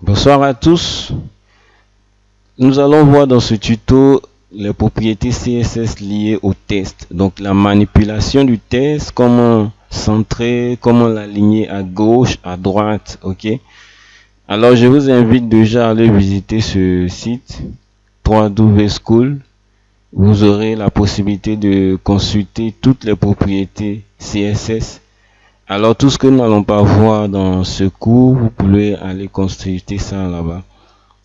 Bonsoir à tous. Nous allons voir dans ce tuto les propriétés CSS liées au test. Donc la manipulation du test, comment centrer, comment l'aligner à gauche, à droite, ok. Alors je vous invite déjà à aller visiter ce site www.school. Vous aurez la possibilité de consulter toutes les propriétés CSS. Alors tout ce que nous n'allons pas voir dans ce cours, vous pouvez aller consulter ça là-bas.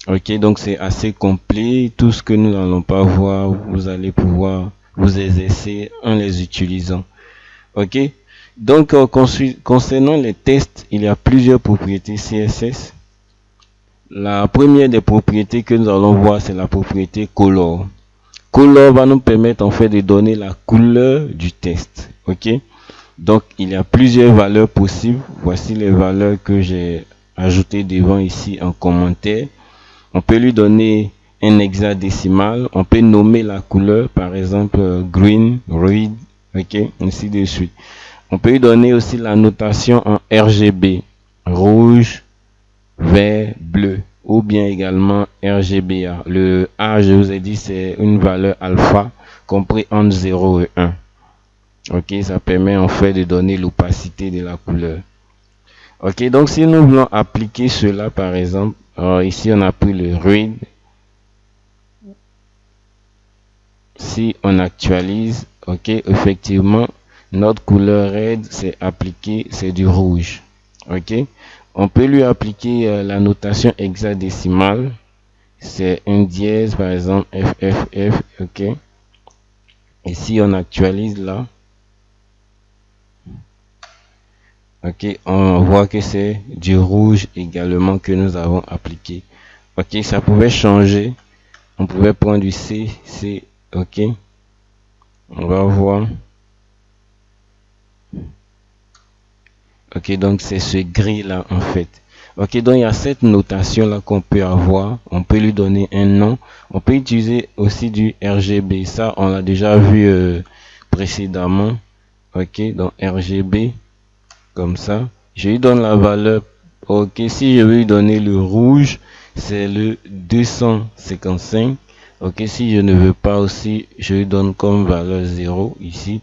Ok, donc c'est assez complet. Tout ce que nous n'allons pas voir, vous allez pouvoir vous exercer en les utilisant. Ok, donc concernant les tests, il y a plusieurs propriétés CSS. La première des propriétés que nous allons voir, c'est la propriété color. Color va nous permettre en fait de donner la couleur du test. Ok, donc il y a plusieurs valeurs possibles. Voici les valeurs que j'ai ajoutées devant ici en commentaire. On peut lui donner un hexadécimal, on peut nommer la couleur, par exemple green, red, ok, ainsi de suite. On peut lui donner aussi la notation en RGB, rouge, vert, bleu, ou bien également RGBA. Le A, je vous ai dit, c'est une valeur alpha compris entre 0 et 1. Ok, ça permet en fait de donner l'opacité de la couleur. Ok, donc si nous voulons appliquer cela, par exemple, ici on a pris le red. Si on actualise, ok, effectivement, notre couleur red, c'est appliqué, c'est du rouge. Ok, on peut lui appliquer la notation hexadécimale. C'est un dièse, par exemple, FFF, ok. Et si on actualise là, ok, on voit que c'est du rouge également que nous avons appliqué. Ok, ça pouvait changer. On pouvait prendre du C, ok. On va voir. Ok, donc c'est ce gris là en fait. Ok, donc il y a cette notation là qu'on peut avoir. On peut lui donner un nom. On peut utiliser aussi du RGB. Ça, on l'a déjà vu précédemment. Ok, donc RGB, comme ça. Je lui donne la valeur. Ok, si je veux lui donner le rouge, c'est le 255. Ok, si je ne veux pas aussi, je lui donne comme valeur 0 ici.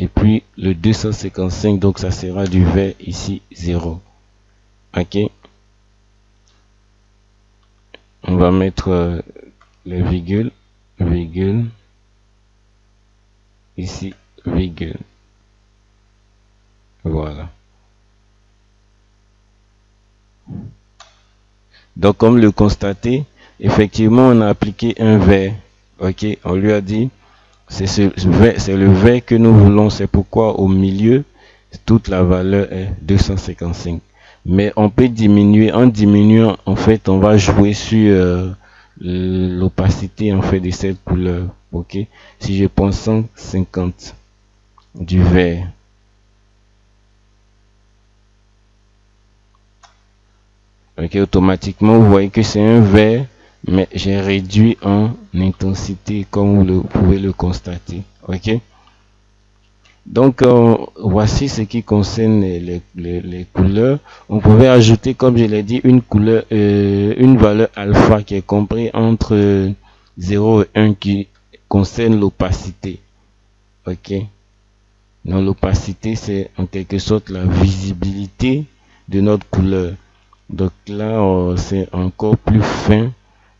Et puis le 255, donc ça sera du vert ici 0. Ok, on va mettre les virgules, ici virgule, voilà. Donc comme le constater, effectivement on a appliqué un vert. Ok, on lui a dit c'est le vert que nous voulons, c'est pourquoi au milieu toute la valeur est 255. Mais on peut diminuer, en diminuant en fait on va jouer sur l'opacité en fait de cette couleur. Ok, si je prends 150 du vert, ok, automatiquement vous voyez que c'est un vert, mais j'ai réduit en intensité comme vous pouvez le constater. Ok, donc voici ce qui concerne les couleurs. On pouvait ajouter, comme je l'ai dit, une couleur, une valeur alpha qui est comprise entre 0 et 1 qui concerne l'opacité. Ok, donc l'opacité c'est en quelque sorte la visibilité de notre couleur. Donc là c'est encore plus fin,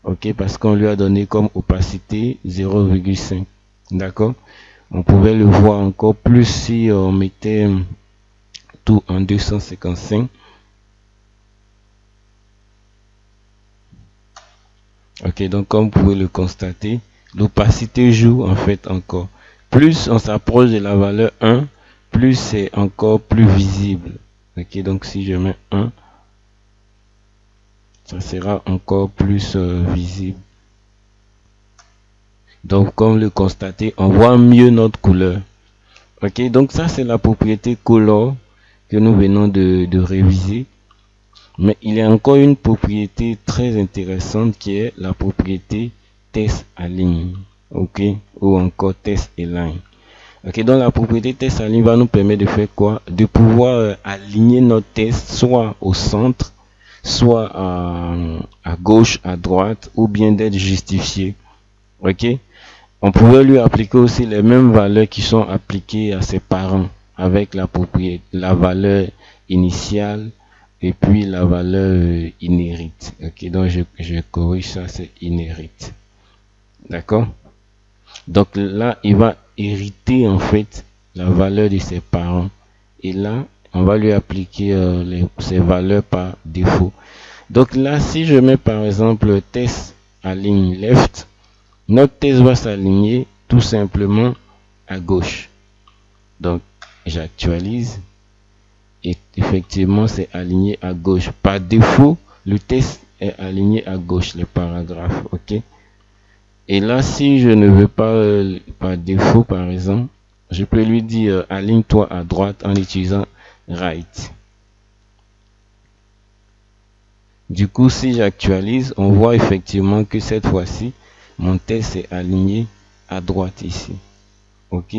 ok, parce qu'on lui a donné comme opacité 0,5. D'accord, on pouvait le voir encore plus si on mettait tout en 255. Ok, donc comme vous pouvez le constater, l'opacité joue en fait encore. Plus on s'approche de la valeur 1, plus c'est encore plus visible. Ok, donc si je mets 1, ça sera encore plus visible. Donc comme le constater, on voit mieux notre couleur. Ok, donc ça c'est la propriété color que nous venons de réviser. Mais il y a encore une propriété très intéressante qui est la propriété test align, ok, ou encore test align. Ok, donc la propriété test align va nous permettre de faire quoi? De pouvoir aligner notre test soit au centre, soit à gauche, à droite, ou bien d'être justifié. Ok? On pouvait lui appliquer aussi les mêmes valeurs qui sont appliquées à ses parents avec la propriété, la valeur initiale et puis la valeur inhérite. Ok, donc je corrige ça, c'est inhérite. D'accord? Donc là, il va hériter en fait la valeur de ses parents. Et là, on va lui appliquer ces valeurs par défaut. Donc là, si je mets par exemple test à ligne left, notre test va s'aligner tout simplement à gauche. Donc, j'actualise et effectivement, c'est aligné à gauche. Par défaut, le test est aligné à gauche, les paragraphes. OK? Et là, si je ne veux pas par défaut, par exemple, je peux lui dire aligne-toi à droite en utilisant right. Du coup, si j'actualise, on voit effectivement que cette fois-ci, mon test est aligné à droite ici. Ok?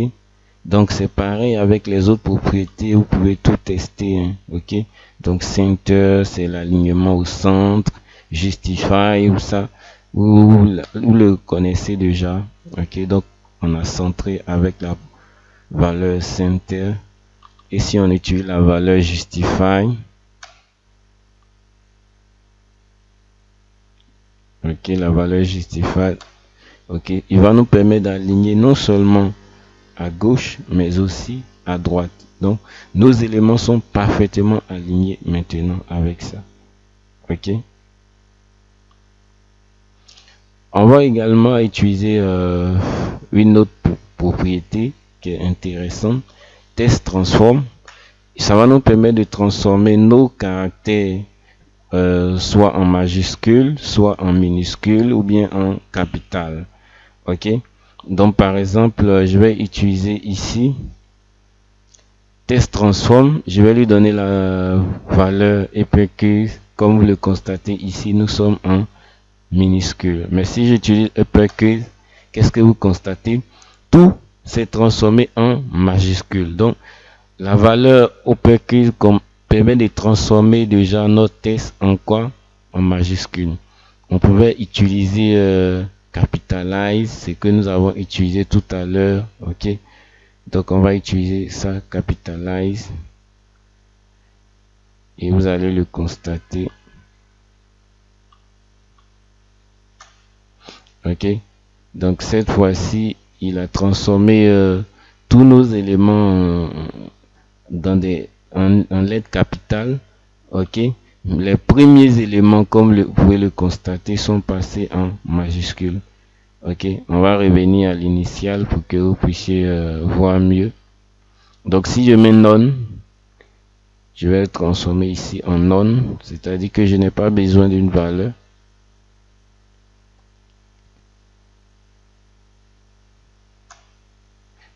Donc, c'est pareil avec les autres propriétés. Vous pouvez tout tester. Hein, ok? Donc, center, c'est l'alignement au centre. Justify, ou ça, vous le connaissez déjà. Ok? Donc, on a centré avec la valeur center. Et si on utilise la valeur justify, ok, la valeur justify, ok, il va nous permettre d'aligner non seulement à gauche, mais aussi à droite. Donc, nos éléments sont parfaitement alignés maintenant avec ça. Ok. On va également utiliser une autre propriété qui est intéressante. Test transform. Ça va nous permettre de transformer nos caractères soit en majuscule, soit en minuscule ou bien en capital. Ok. Donc par exemple, je vais utiliser ici test transform. Je vais lui donner la valeur uppercase. Comme vous le constatez ici, nous sommes en minuscule. Mais si j'utilise uppercase, qu'est-ce que vous constatez? Tout s'est transformé en majuscule. Donc la valeur uppercase permet de transformer déjà notre test en quoi? En majuscule. On pouvait utiliser capitalize, ce que nous avons utilisé tout à l'heure. Ok. Donc on va utiliser ça, capitalize. Et vous allez le constater. Ok. Donc cette fois-ci, il a transformé tous nos éléments en lettres capitales. Ok. Les premiers éléments, comme vous pouvez le constater, sont passés en majuscules. Ok. On va revenir à l'initial pour que vous puissiez voir mieux. Donc si je mets none, je vais le transformer ici en none, c'est-à-dire que je n'ai pas besoin d'une valeur.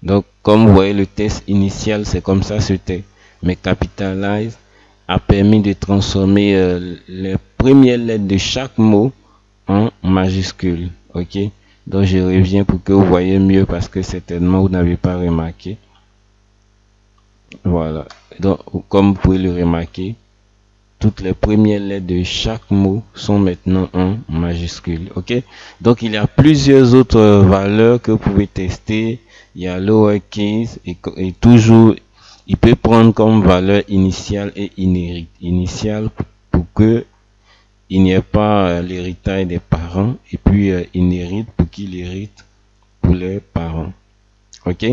Donc, comme vous voyez, le test initial, c'est comme ça c'était. Mais capitalize a permis de transformer les premières lettres de chaque mot en majuscules. Ok. Donc, je reviens pour que vous voyez mieux parce que certainement vous n'avez pas remarqué. Voilà. Donc, comme vous pouvez le remarquer, toutes les premières lettres de chaque mot sont maintenant en majuscule. Ok. Donc il y a plusieurs autres valeurs que vous pouvez tester. Il y a lowercase et toujours il peut prendre comme valeur initiale et inhérite. Initiale pour que il n'y ait pas l'héritage des parents et puis inhérite pour qu'il hérite pour les parents. Ok.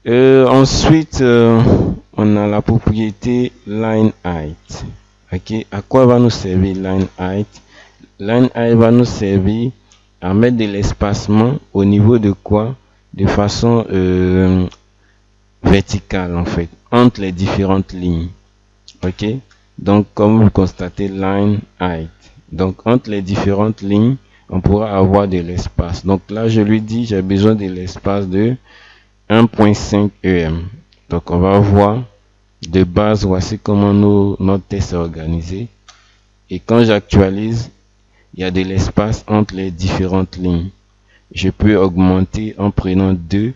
Ensuite, on a la propriété line height. Ok, à quoi va nous servir line height? Line height va nous servir à mettre de l'espacement au niveau de quoi? De façon verticale en fait, entre les différentes lignes. Ok, donc comme vous constatez, line height. Donc entre les différentes lignes, on pourra avoir de l'espace. Donc là, je lui dis, j'ai besoin de l'espace de 1.5 EM. Donc on va voir de base, voici comment notre test est organisé. Et quand j'actualise, il y a de l'espace entre les différentes lignes. Je peux augmenter en prenant 2.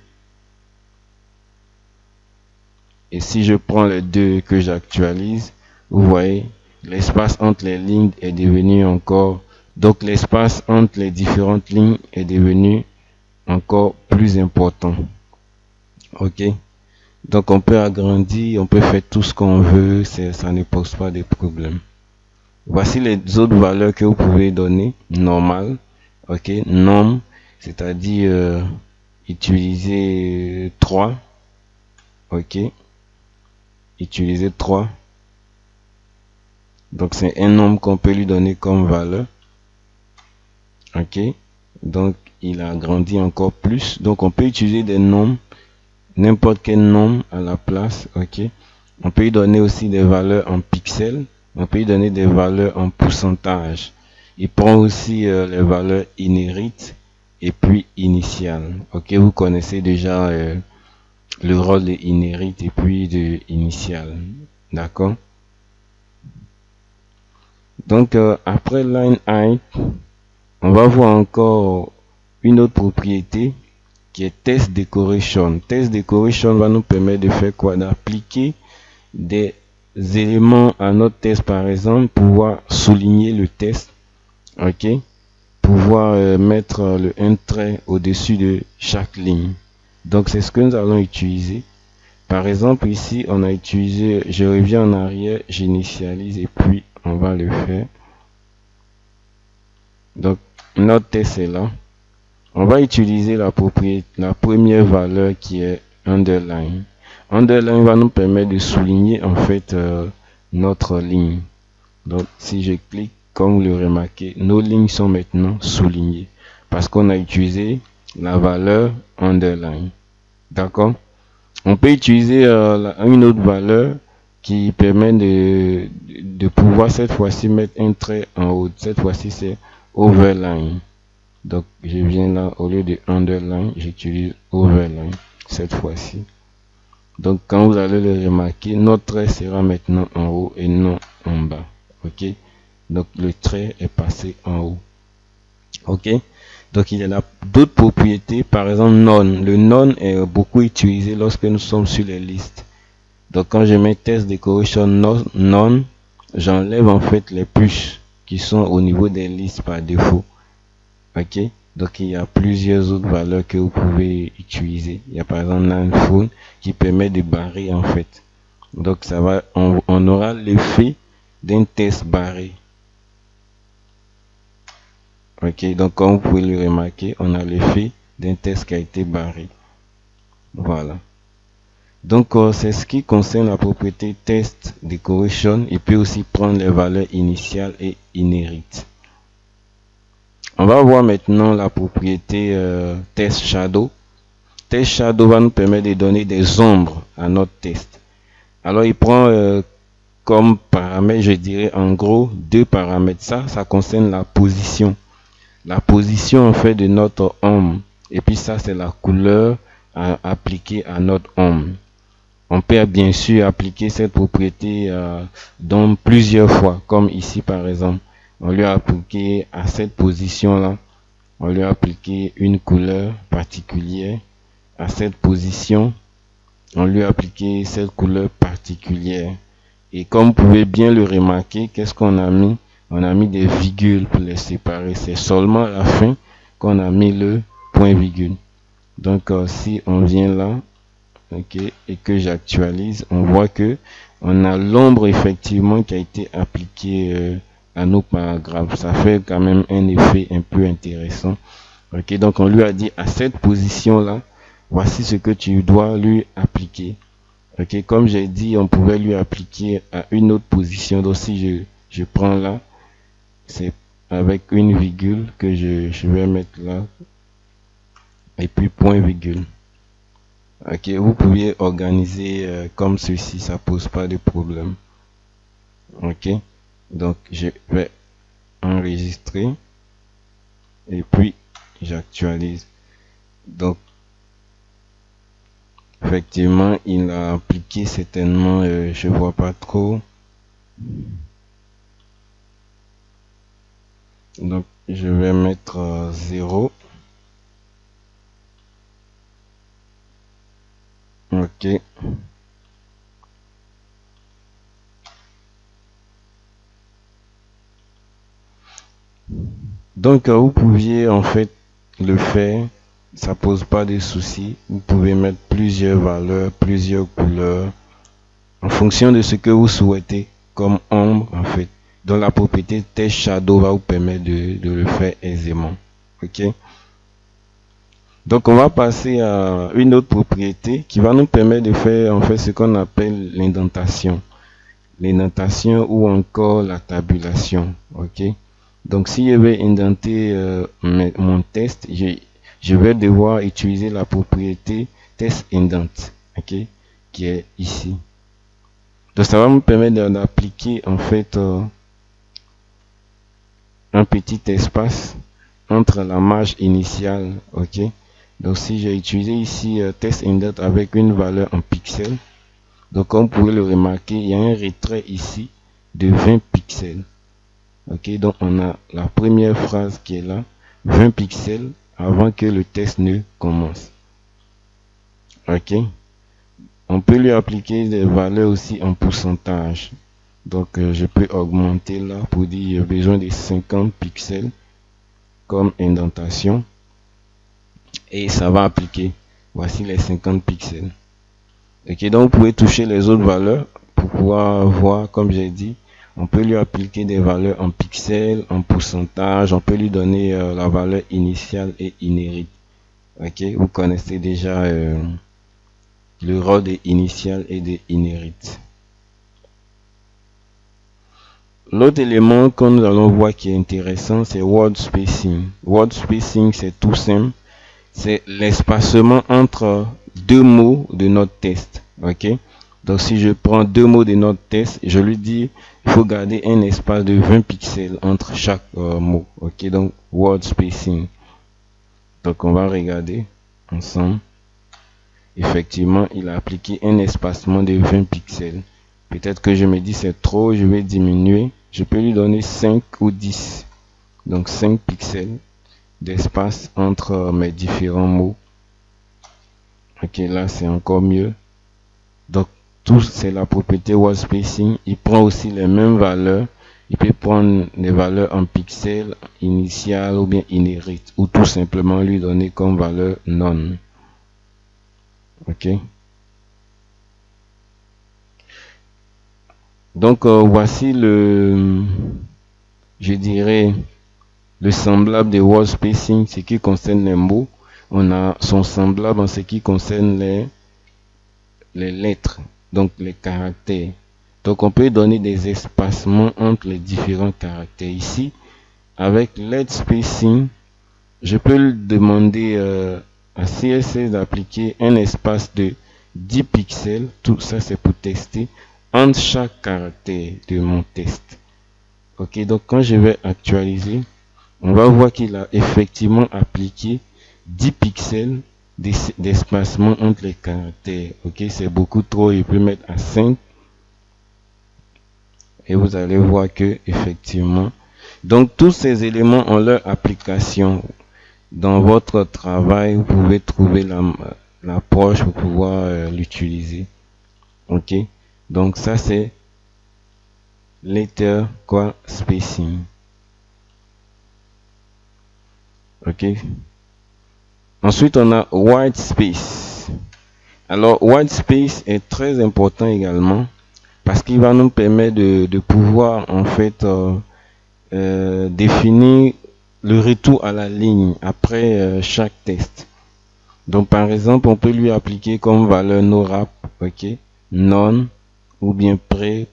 Et si je prends les 2 que j'actualise, vous voyez, l'espace entre les lignes est devenu encore, donc l'espace entre les différentes lignes est devenu encore plus important. Ok, donc on peut agrandir, on peut faire tout ce qu'on veut, ça ne pose pas de problème. Voici les autres valeurs que vous pouvez donner. Normal, ok, norm, c'est-à-dire utiliser 3, ok, utiliser 3. Donc c'est un nombre qu'on peut lui donner comme valeur, ok, donc il a grandi encore plus. Donc on peut utiliser des nombres, n'importe quel nombre à la place, ok. On peut lui donner aussi des valeurs en pixels, on peut lui donner des valeurs en pourcentage. Il prend aussi les valeurs inhérites et puis initiales. Ok, vous connaissez déjà le rôle de inhérite et puis de initial. D'accord? Donc après line height, on va voir encore une autre propriété qui est test decoration. Test decoration va nous permettre de faire quoi? D'appliquer des éléments à notre test, par exemple, pouvoir souligner le test, ok, pouvoir mettre un trait au-dessus de chaque ligne. Donc c'est ce que nous allons utiliser. Par exemple ici on a utilisé, je reviens en arrière, j'initialise et puis on va le faire. Donc notre test est là. On va utiliser la première valeur qui est underline. Underline va nous permettre de souligner en fait notre ligne. Donc si je clique, comme vous le remarquez, nos lignes sont maintenant soulignées parce qu'on a utilisé la valeur underline. D'accord? On peut utiliser une autre valeur qui permet de pouvoir cette fois-ci mettre un trait en haut. Cette fois-ci c'est overline. Donc je viens là, au lieu de underline, j'utilise overline cette fois-ci. Donc quand vous allez le remarquer, notre trait sera maintenant en haut et non en bas. Ok, donc le trait est passé en haut. Ok, donc il y a d'autres propriétés, par exemple non. Le non est beaucoup utilisé lorsque nous sommes sur les listes. Donc quand je mets test decoration non, j'enlève en fait les puces qui sont au niveau des listes par défaut. Ok, donc il y a plusieurs autres valeurs que vous pouvez utiliser. Il y a par exemple non qui permet de barrer en fait. Donc ça va, on aura l'effet d'un test barré. Ok, donc comme vous pouvez le remarquer, on a l'effet d'un test qui a été barré. Voilà. Donc c'est ce qui concerne la propriété test decoration. Il peut aussi prendre les valeurs initiales et inhérites. On va voir maintenant la propriété test shadow. Test shadow va nous permettre de donner des ombres à notre test. Alors il prend comme paramètre, je dirais en gros, deux paramètres. Ça concerne la position. La position en fait de notre ombre. Et puis ça, c'est la couleur appliquée à notre ombre. On peut bien sûr appliquer cette propriété dans plusieurs fois, comme ici par exemple. On lui a appliqué à cette position-là, on lui a appliqué une couleur particulière. À cette position, on lui a appliqué cette couleur particulière. Et comme vous pouvez bien le remarquer, qu'est-ce qu'on a mis? On a mis des virgules pour les séparer. C'est seulement à la fin qu'on a mis le point virgule. Donc si on vient là, ok, et que j'actualise, on voit que on a l'ombre effectivement qui a été appliquée à nos paragraphes. Ça fait quand même un effet un peu intéressant. Ok, donc on lui a dit à cette position là, voici ce que tu dois lui appliquer. Ok, comme j'ai dit, on pouvait lui appliquer à une autre position. Donc si je prends là, c'est avec une virgule que je vais mettre là, et puis point virgule. Ok, vous pouvez organiser comme ceci, ça pose pas de problème. Ok, donc je vais enregistrer et puis j'actualise. Donc effectivement il a appliqué certainement, je vois pas trop. Donc je vais mettre 0. Ok, Donc, vous pouviez en fait le faire, ça pose pas de soucis. Vous pouvez mettre plusieurs valeurs, plusieurs couleurs, en fonction de ce que vous souhaitez comme ombre en fait. Donc, la propriété Test Shadow va vous permettre de le faire aisément. Ok. Donc, on va passer à une autre propriété qui va nous permettre de faire en fait ce qu'on appelle l'indentation. L'indentation ou encore la tabulation. Ok. Donc, si je vais indenter mon test, je vais devoir utiliser la propriété test indent, ok, qui est ici. Donc, ça va me permettre d'appliquer en fait un petit espace entre la marge initiale, ok. Donc, si j'ai utilisé ici test indent avec une valeur en pixels, donc comme vous pouvez le remarquer, il y a un retrait ici de 20 pixels. Ok, donc on a la première phrase qui est là, 20 pixels avant que le test ne commence. Ok, on peut lui appliquer des valeurs aussi en pourcentage. Donc je peux augmenter là pour dire j'ai besoin de 50 pixels comme indentation et ça va appliquer. Voici les 50 pixels. Ok, donc vous pouvez toucher les autres valeurs pour pouvoir voir, comme j'ai dit. On peut lui appliquer des valeurs en pixels, en pourcentage. On peut lui donner la valeur initiale et inherit. Ok, vous connaissez déjà le rôle de initial et de inherit. L'autre élément que nous allons voir qui est intéressant, c'est word spacing. Word spacing, c'est tout simple. C'est l'espacement entre deux mots de notre test. Ok. Donc si je prends deux mots de notre test, je lui dis il faut garder un espace de 20 pixels entre chaque mot. Ok, donc word spacing. Donc on va regarder ensemble. Effectivement, il a appliqué un espacement de 20 pixels. Peut-être que je me dis c'est trop, je vais diminuer. Je peux lui donner 5 ou 10. Donc 5 pixels d'espace entre mes différents mots. Ok, là c'est encore mieux. Donc tout c'est la propriété word spacing. Il prend aussi les mêmes valeurs. Il peut prendre les valeurs en pixels initial ou bien inherit ou tout simplement lui donner comme valeur none. Ok. Donc voici je dirais le semblable de word spacing, ce qui concerne les mots. On a son semblable en ce qui concerne les lettres, donc les caractères. Donc on peut donner des espacements entre les différents caractères. Ici, avec let spacing, je peux lui demander à CSS d'appliquer un espace de 10 pixels. Tout ça c'est pour tester entre chaque caractère de mon test. Ok, donc quand je vais actualiser, on va voir qu'il a effectivement appliqué 10 pixels d'espacement entre les caractères. Ok, c'est beaucoup trop, il peut mettre à 5. Et vous allez voir que effectivement, donc tous ces éléments ont leur application. Dans votre travail, vous pouvez trouver l'approche pour pouvoir l'utiliser. Ok, donc ça c'est letter spacing. Ok. Ensuite, on a white space. Alors, white space est très important également parce qu'il va nous permettre de pouvoir en fait définir le retour à la ligne après chaque test. Donc, par exemple, on peut lui appliquer comme valeur no wrap, ok, none ou bien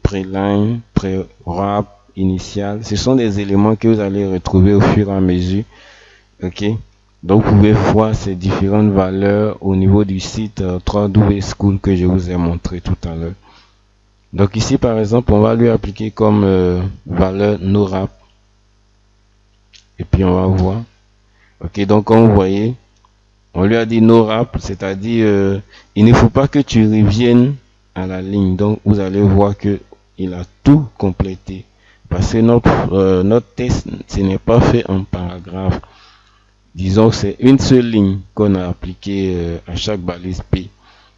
preline, pre-wrap, initial. Ce sont des éléments que vous allez retrouver au fur et à mesure, ok. Donc vous pouvez voir ces différentes valeurs au niveau du site 3W School que je vous ai montré tout à l'heure. Donc ici par exemple on va lui appliquer comme valeur no wrap. Et puis on va voir. Ok, donc comme vous voyez, on lui a dit no wrap, c'est-à-dire il ne faut pas que tu reviennes à la ligne. Donc vous allez voir que il a tout complété. Parce que notre test, ce n'est pas fait en paragraphe. Disons que c'est une seule ligne qu'on a appliquée à chaque balise P.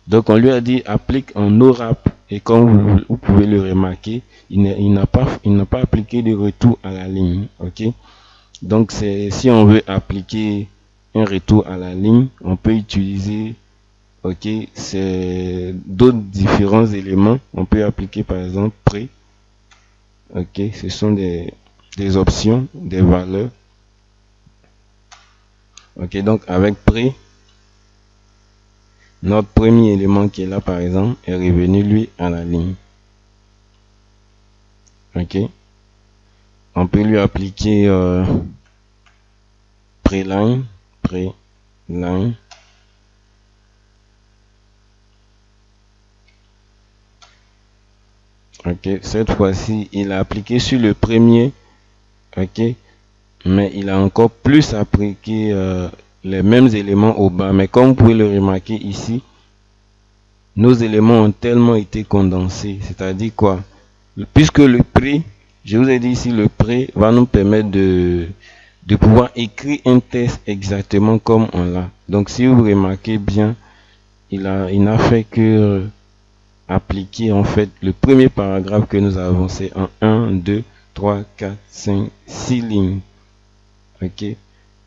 Donc on lui a dit applique en no wrap et comme vous pouvez le remarquer, il n'a pas appliqué de retour à la ligne. Ok. Donc si on veut appliquer un retour à la ligne, on peut utiliser c'est d'autres différents éléments. On peut appliquer par exemple pré. Ce sont des options, des valeurs. Donc avec pré, notre premier élément qui est là par exemple est revenu lui à la ligne. On peut lui appliquer preline. Cette fois-ci, il a appliqué sur le premier, mais il a encore plus appliqué les mêmes éléments au bas. Mais comme vous pouvez le remarquer ici, nos éléments ont tellement été condensés. C'est-à-dire quoi? Puisque le pré, je vous ai dit ici, le pré va nous permettre de pouvoir écrire un test exactement comme on l'a. Donc si vous remarquez bien, il n'a fait que appliquer en fait le premier paragraphe que nous avons, c'est en 1, 2, 3, 4, 5, 6 lignes. Et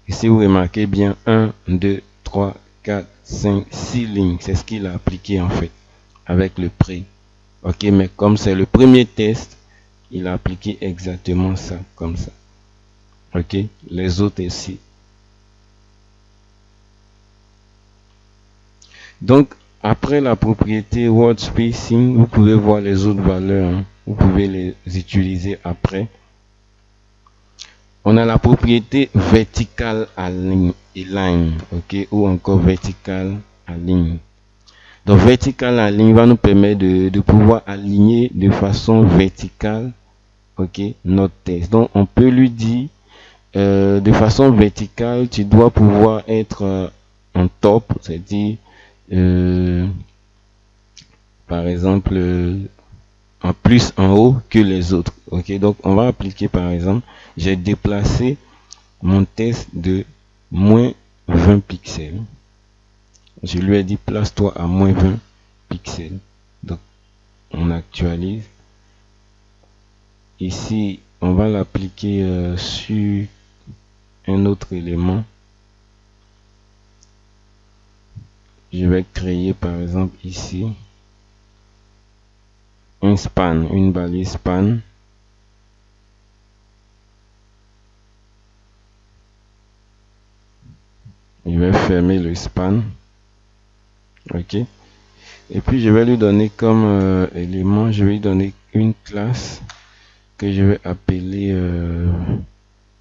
si vous remarquez bien, 1, 2, 3, 4, 5, 6 lignes, c'est ce qu'il a appliqué en fait avec le pré. Mais comme c'est le premier test, il a appliqué exactement ça, comme ça. Les autres ici. Donc, après la propriété word spacing, vous pouvez voir les autres valeurs. Vous pouvez les utiliser après. On a la propriété vertical align, ou encore vertical align. Donc, vertical align va nous permettre de pouvoir aligner de façon verticale, notre test. Donc, on peut lui dire, de façon verticale, tu dois pouvoir être en top, c'est-à-dire par exemple en plus en haut que les autres. Donc on va appliquer par exemple, j'ai déplacé mon test de moins 20 pixels. Je lui ai dit place-toi à moins 20 pixels. Donc on actualise. Ici on va l'appliquer sur un autre élément. Je vais créer par exemple ici un span, une balise span. Je vais fermer le span. Et puis je vais lui donner comme élément, je vais lui donner une classe que je vais appeler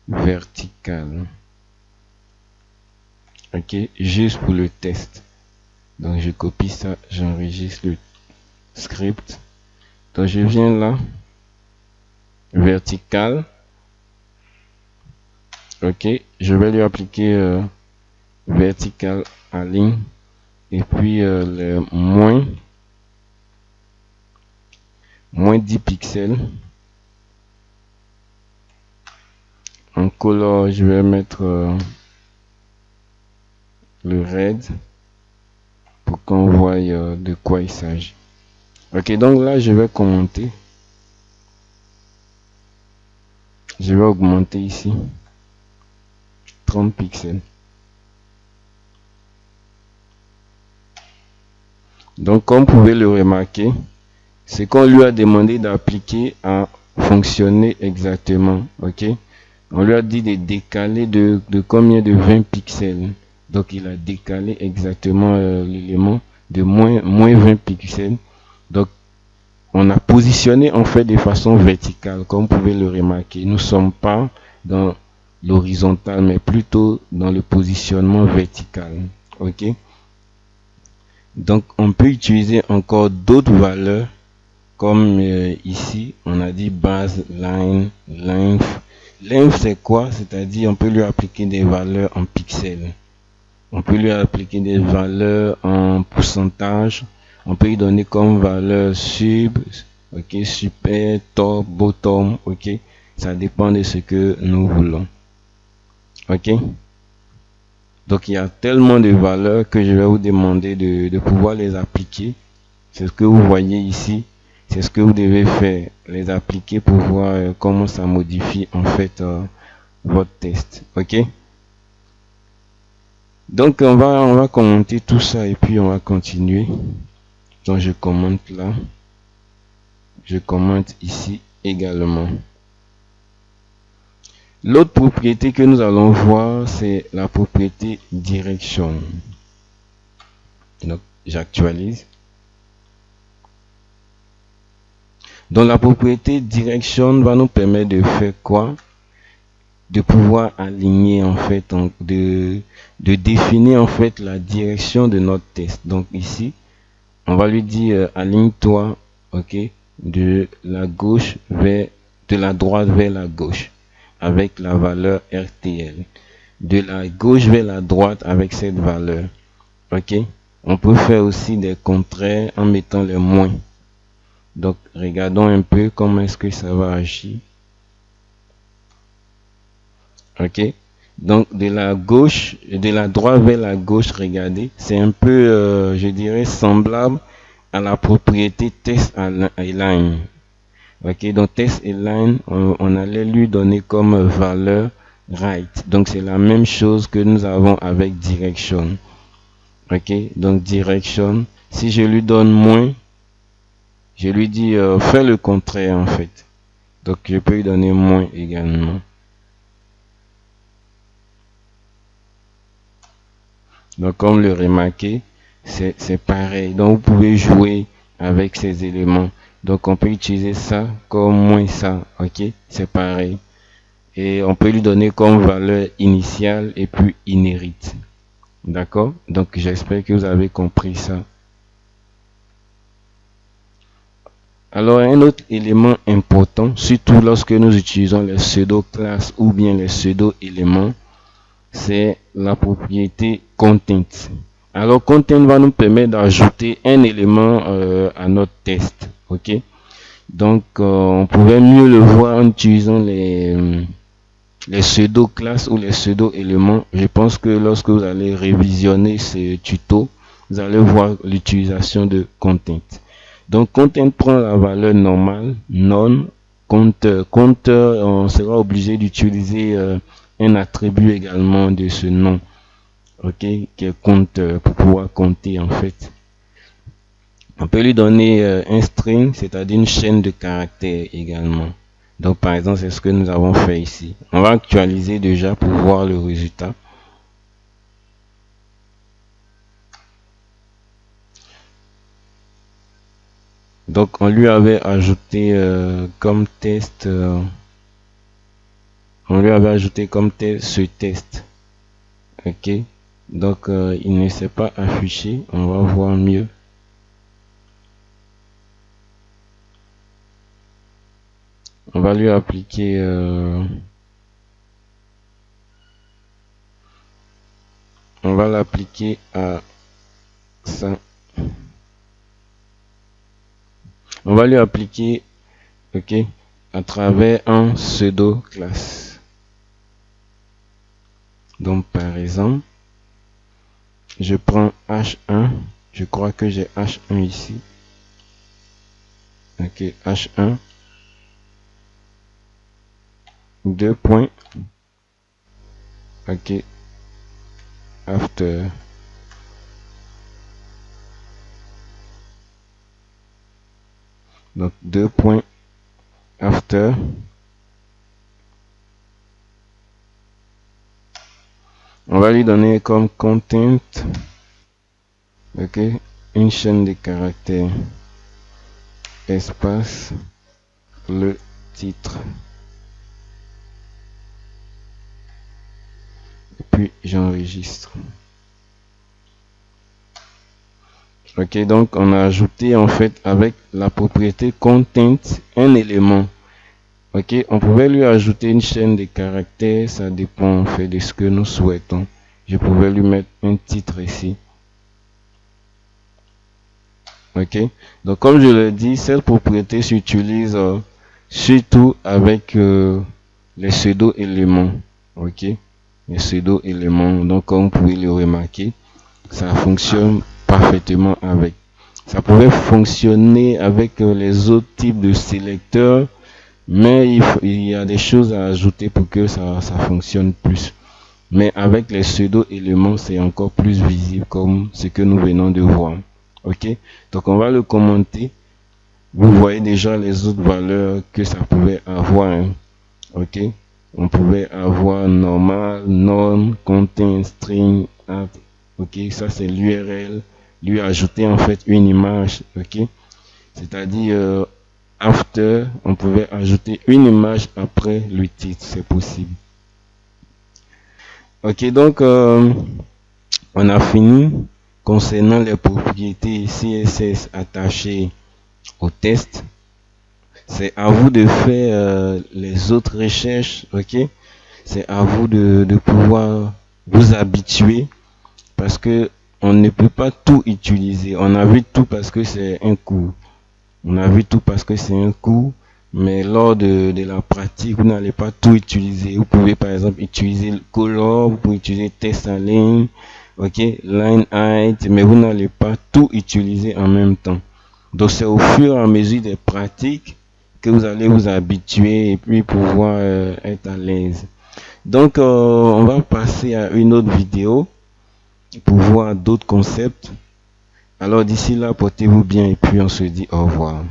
vertical. Juste pour le test. Donc je copie ça, j'enregistre le script. Donc je viens là, vertical. Je vais lui appliquer vertical align et puis le moins 10 pixels. En color, je vais mettre le red pour qu'on voie de quoi il s'agit. Donc là je vais commenter. Je vais augmenter ici 30 pixels. Donc comme vous pouvez le remarquer, ce qu'on lui a demandé d'appliquer a fonctionné exactement. On lui a dit de décaler de combien, de 20 pixels. Donc il a décalé exactement l'élément de moins 20 pixels. Donc on a positionné en fait de façon verticale, comme vous pouvez le remarquer. Nous ne sommes pas dans l'horizontal, mais plutôt dans le positionnement vertical. Donc on peut utiliser encore d'autres valeurs, comme ici on a dit base, line, length. Length c'est quoi? C'est-à-dire on peut lui appliquer des valeurs en pixels. On peut lui appliquer des valeurs en pourcentage. On peut lui donner comme valeur sub, super, top, bottom, ça dépend de ce que nous voulons. Donc il y a tellement de valeurs que je vais vous demander de pouvoir les appliquer. C'est ce que vous voyez ici. C'est ce que vous devez faire, les appliquer pour voir comment ça modifie en fait votre test. Ok. Donc on va commenter tout ça et puis on va continuer. Donc je commente là. Je commente ici également. L'autre propriété que nous allons voir, c'est la propriété direction. Donc j'actualise. Donc la propriété direction va nous permettre de faire quoi? De pouvoir aligner en fait, de définir en fait la direction de notre test. Donc ici, on va lui dire aligne-toi, ok, de la gauche vers, de la droite vers la gauche avec la valeur RTL. De la gauche vers la droite avec cette valeur. Ok. On peut faire aussi des contraires en mettant les moins. Donc regardons un peu comment est-ce que ça va agir. Ok. Donc de la gauche, de la droite vers la gauche, regardez, c'est un peu, je dirais, semblable à la propriété test align. Ok, donc test align, on allait lui donner comme valeur right. Donc c'est la même chose que nous avons avec direction. Ok, donc direction, si je lui donne moins, je lui dis fais le contraire en fait. Donc je peux lui donner moins également. Donc comme le remarquez, c'est pareil. Donc vous pouvez jouer avec ces éléments. Donc on peut utiliser ça comme moins ça. Ok, c'est pareil. Et on peut lui donner comme valeur initiale et puis inherit. D'accord? Donc j'espère que vous avez compris ça. Alors un autre élément important, surtout lorsque nous utilisons les pseudo-classes ou bien les pseudo-éléments, c'est la propriété content. Alors content va nous permettre d'ajouter un élément à notre test. Ok? Donc on pouvait mieux le voir en utilisant les pseudo-classes ou les pseudo-éléments. Je pense que lorsque vous allez révisionner ce tuto, vous allez voir l'utilisation de content. Donc content prend la valeur normale, non, compteur. Compteur, on sera obligé d'utiliser un attribut également de ce nom, ok, qui est compteur pour pouvoir compter en fait. On peut lui donner un string, c'est-à-dire une chaîne de caractères également. Donc par exemple, c'est ce que nous avons fait ici. On va actualiser déjà pour voir le résultat. Donc on lui avait ajouté comme test, on lui avait ajouté comme test ce test. Ok. Donc il ne s'est pas affiché. On va voir mieux. On va lui appliquer on va l'appliquer à ça. On va lui appliquer, ok, à travers un pseudo classe. Donc par exemple, je prends H1, je crois que j'ai H1 ici. Ok, H1, 2 points, ok, after. Donc 2 points after. On va lui donner comme content, ok, une chaîne de caractères, espace, le titre. Et puis j'enregistre. Ok, donc on a ajouté en fait avec la propriété content un élément. Ok, on pouvait lui ajouter une chaîne de caractères, ça dépend en fait de ce que nous souhaitons. Je pouvais lui mettre un titre ici. Ok, donc comme je l'ai dit, cette propriété s'utilise surtout avec les pseudo-éléments. Ok, les pseudo-éléments, donc comme vous pouvez le remarquer, ça fonctionne parfaitement avec. Ça pourrait fonctionner avec les autres types de sélecteurs, mais il y a des choses à ajouter pour que ça fonctionne plus. Mais avec les pseudo-éléments, c'est encore plus visible comme ce que nous venons de voir. Ok, donc on va le commenter. Vous voyez déjà les autres valeurs que ça pouvait avoir. Hein. Ok, on pouvait avoir normal, norm, content, string, add. Ok, ça c'est l'URL. Lui ajouter en fait une image. Ok, c'est-à-dire after, on pouvait ajouter une image après le titre, c'est possible. Ok, donc on a fini concernant les propriétés CSS attachées au test. C'est à vous de faire les autres recherches, ok? C'est à vous de pouvoir vous habituer parce que on ne peut pas tout utiliser. On a vu tout parce que c'est un cours. On a vu tout parce que c'est un cours, mais lors de la pratique, vous n'allez pas tout utiliser. Vous pouvez par exemple utiliser le color, vous pouvez utiliser test en ligne, ok, line height, mais vous n'allez pas tout utiliser en même temps. Donc c'est au fur et à mesure des pratiques que vous allez vous habituer et puis pouvoir être à l'aise. Donc on va passer à une autre vidéo pour voir d'autres concepts. Alors d'ici là, portez-vous bien et puis on se dit au revoir.